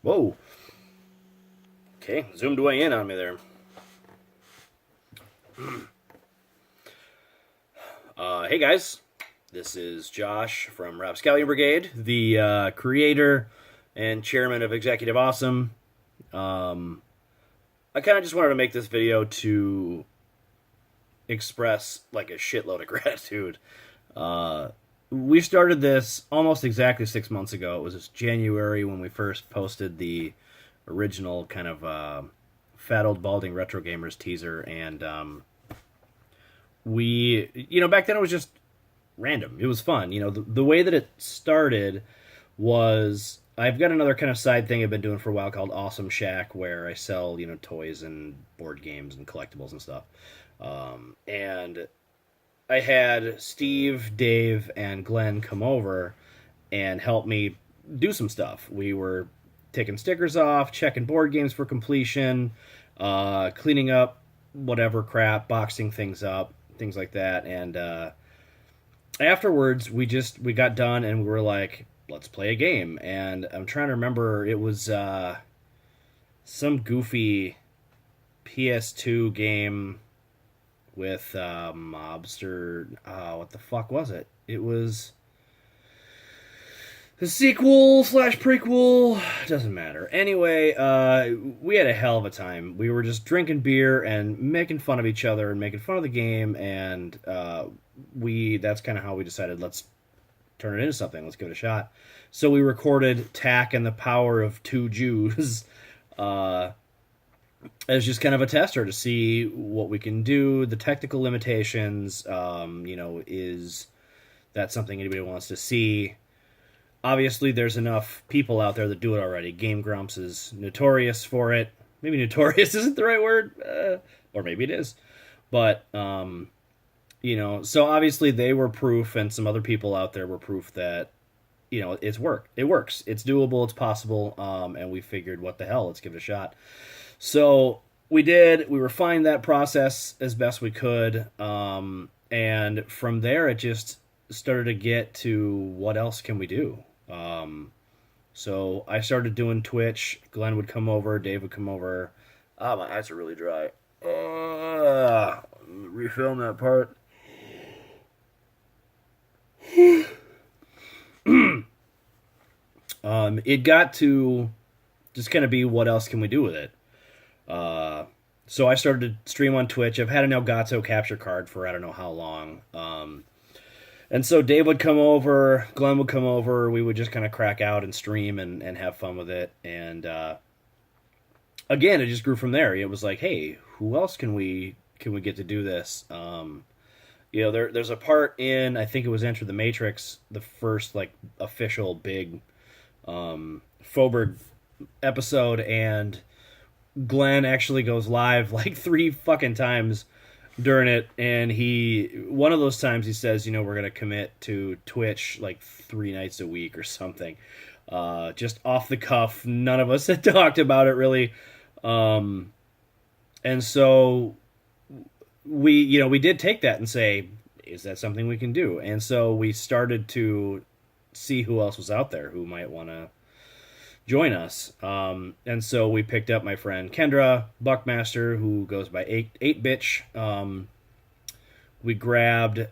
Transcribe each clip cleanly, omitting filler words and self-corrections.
Whoa. Okay, zoomed way in on me there. Hey guys, this is Josh from Rapscallion Brigade, the creator and chairman of Executive Awesome. I kind of just wanted to make this video to express like a shitload of gratitude. Uh, we started this almost exactly 6 months ago. It was January when we first posted the original kind of Fat Old Balding Retro Gamers teaser, and back then it was just random. It was fun. The way that it started was I've got another kind of side thing I've been doing for a while called Awesome Shack, where I sell toys and board games and collectibles and stuff. And I had Steve, Dave, and Glenn come over and help me do some stuff. We were taking stickers off, checking board games for completion, cleaning up whatever crap, boxing things up, things like that. And afterwards, we got done and we were like, let's play a game. And I'm trying to remember, it was some goofy PS2 game with mobster. What the fuck was it? It was the sequel slash prequel. Doesn't matter. Anyway, we had a hell of a time. We were just drinking beer and making fun of each other and making fun of the game, and that's kind of how we decided, let's turn it into something. Let's give it a shot. So we recorded Tack and the Power of Two Jews as just kind of a tester to see what we can do, the technical limitations. Is that something anybody wants to see? Obviously, there's enough people out there that do it already. Game Grumps is notorious for it. Maybe notorious isn't the right word, or maybe it is. But, so obviously they were proof, and some other people out there were proof that, it works. It's doable, it's possible, and we figured, what the hell, let's give it a shot. So we did. We refined that process as best we could, and from there it just started to get to what else can we do. So I started doing Twitch. Glenn would come over, Dave would come over. My eyes are really dry. Refilm that part. It got to just kind of be, what else can we do with it? So I started to stream on Twitch. I've had an Elgato capture card for I don't know how long. And so Dave would come over, Glenn would come over, we would just kind of crack out and stream and have fun with it. And again, it just grew from there. It was like, hey, who else can we get to do this? There's a part in, I think it was Enter the Matrix, the first like official big Faubourg episode, and Glenn actually goes live like 3 fucking times during it, and one of those times he says, we're gonna commit to Twitch like 3 nights a week or something, just off the cuff. None of us had talked about it really, and so we did take that and say, is that something we can do? And so we started to see who else was out there who might want to join us. And so we picked up my friend Kendra Buckmaster, who goes by 8bitch. We grabbed, it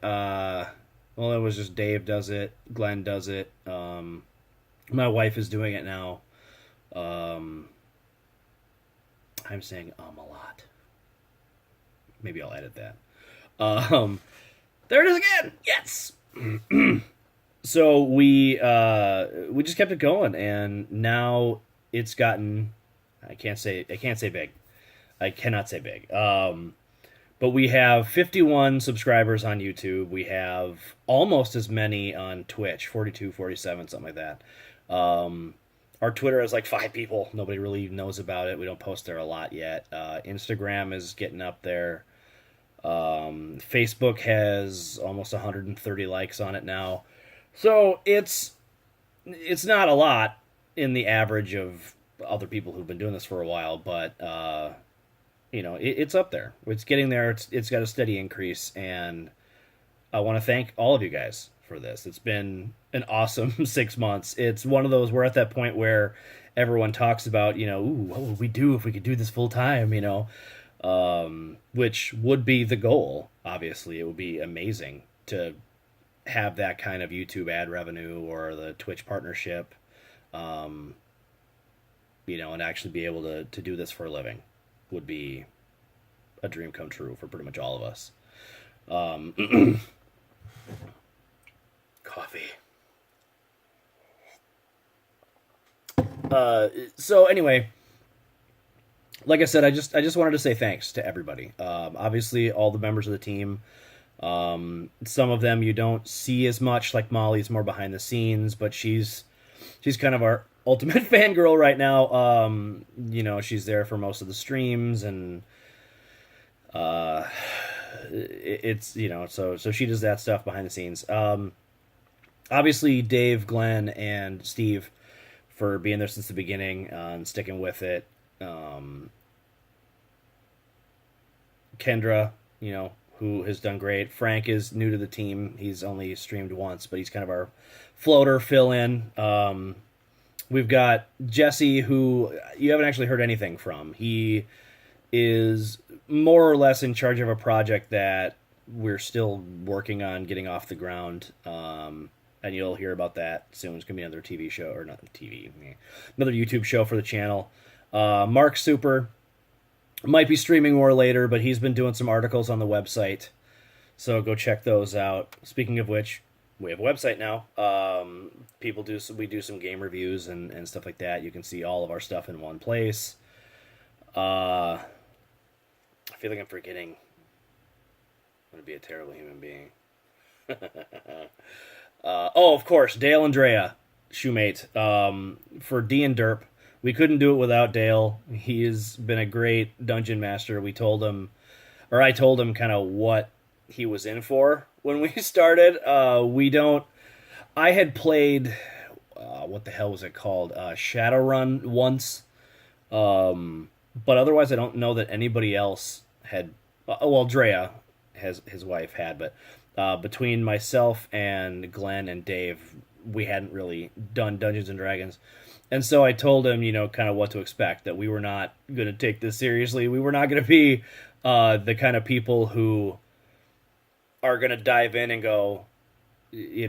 was just Dave does it, Glenn does it. My wife is doing it now. I'm saying a lot. Maybe I'll edit that. There it is again. Yes. So we just kept it going, and now it's gotten. I can't say big. I cannot say big. But we have 51 subscribers on YouTube. We have almost as many on Twitch, 42, 47, something like that. Our Twitter has like 5 people. Nobody really knows about it. We don't post there a lot yet. Instagram is getting up there. Facebook has almost 130 likes on it now. So it's not a lot in the average of other people who've been doing this for a while, but it's up there. It's getting there. It's got a steady increase, and I want to thank all of you guys for this. It's been an awesome 6 months. It's one of those, we're at that point where everyone talks about, ooh, what would we do if we could do this full time, which would be the goal. Obviously, it would be amazing to have that kind of YouTube ad revenue or the Twitch partnership, um, and actually be able to do this for a living would be a dream come true for pretty much all of us. Coffee. So anyway, like I said, I just wanted to say thanks to everybody. Obviously, all the members of the team. Some of them you don't see as much, like Molly's more behind the scenes, but she's kind of our ultimate fangirl right now. She's there for most of the streams, and uh, it's so she does that stuff behind the scenes. Obviously, Dave, Glenn, and Steve for being there since the beginning and sticking with it. Um, Kendra, who has done great. Frank is new to the team. He's only streamed once, but he's kind of our floater fill in. We've got Jesse, who you haven't actually heard anything from. He is more or less in charge of a project that we're still working on getting off the ground. And you'll hear about that soon. It's going to be another TV show, or not TV, another YouTube show for the channel. Mark Super might be streaming more later, but he's been doing some articles on the website. So go check those out. Speaking of which, we have a website now. We do some game reviews and stuff like that. You can see all of our stuff in one place. I feel like I'm forgetting. I'm going to be a terrible human being. Of course, Dale and Drea, shoemate. For D and Derp, we couldn't do it without Dale. He has been a great dungeon master. I told him kind of what he was in for when we started. I had played, what the hell was it called? Shadowrun once. But otherwise I don't know that anybody else had, Drea, his wife had, but between myself and Glenn and Dave, we hadn't really done Dungeons and Dragons. And so I told him, kind of what to expect, that we were not going to take this seriously. We were not going to be the kind of people who are going to dive in and go, we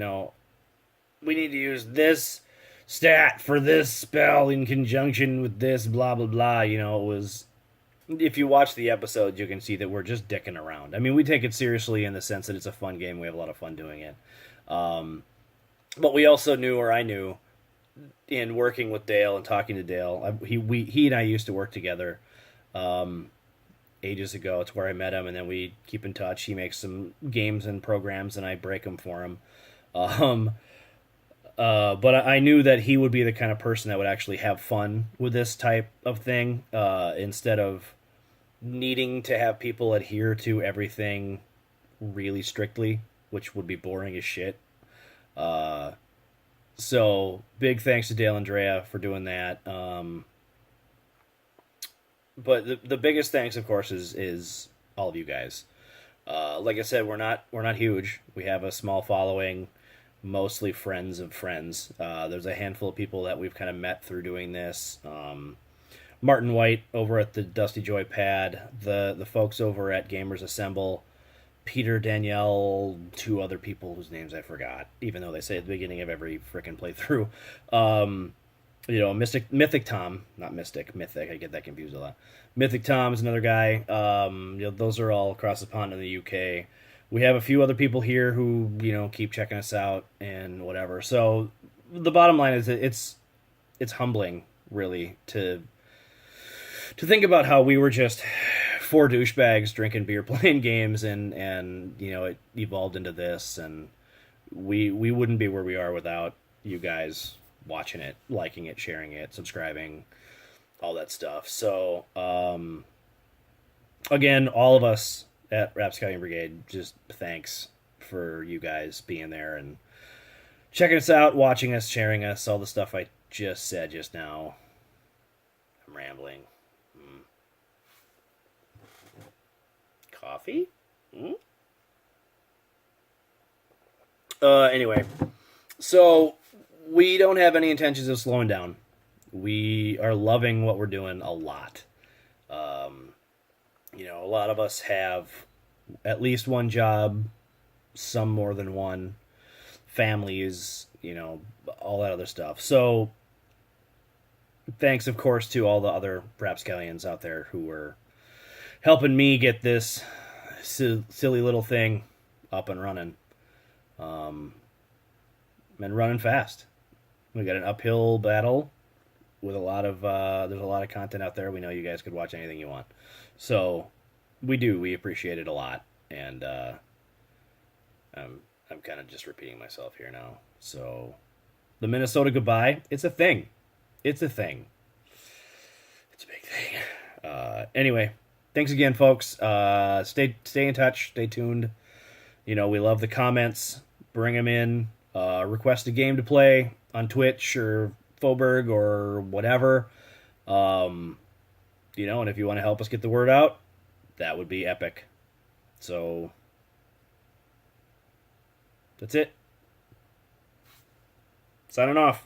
need to use this stat for this spell in conjunction with this, blah, blah, blah. It was, if you watch the episode, you can see that we're just dicking around. I mean, we take it seriously in the sense that it's a fun game. We have a lot of fun doing it. But we also knew, or I knew, in working with Dale and talking to Dale, he and I used to work together ages ago. It's where I met him, and then we keep in touch. He makes some games and programs, and I break them for him. But I knew that he would be the kind of person that would actually have fun with this type of thing, instead of needing to have people adhere to everything really strictly, which would be boring as shit. So big thanks to Dale and Drea for doing that. But the biggest thanks, of course, is all of you guys. Like I said, we're not huge. We have a small following, mostly friends of friends. There's a handful of people that we've kind of met through doing this. Martin White over at the Dusty Joy Pad, the folks over at Gamers Assemble, Peter, Danielle, two other people whose names I forgot, even though they say at the beginning of every frickin' playthrough. Mythic Tom, not Mystic, Mythic, I get that confused a lot. Mythic Tom is another guy. Those are all across the pond in the UK. We have a few other people here who, keep checking us out and whatever. So the bottom line is that it's humbling, really, to think about how we were just four douchebags drinking beer, playing games, and it evolved into this, and we wouldn't be where we are without you guys watching it, liking it, sharing it, subscribing, all that stuff. So again, all of us at Rapscallion Brigade, just thanks for you guys being there and checking us out, watching us, sharing us, all the stuff I just said just now. I'm rambling. Coffee? Anyway, so we don't have any intentions of slowing down. We are loving what we're doing a lot. A lot of us have at least one job, some more than one, families, all that other stuff. So, thanks, of course, to all the other rapscallions out there who were helping me get this silly little thing up and running. And running fast. We got an uphill battle with a lot of there's a lot of content out there. We know you guys could watch anything you want, so we appreciate it a lot. And I'm kind of just repeating myself here now. So the Minnesota goodbye, it's a thing. It's a thing. It's a big thing. Anyway, thanks again, folks. Stay in touch. Stay tuned. We love the comments. Bring them in. Request a game to play on Twitch or Foberg or whatever. And if you want to help us get the word out, that would be epic. So that's it. Signing off.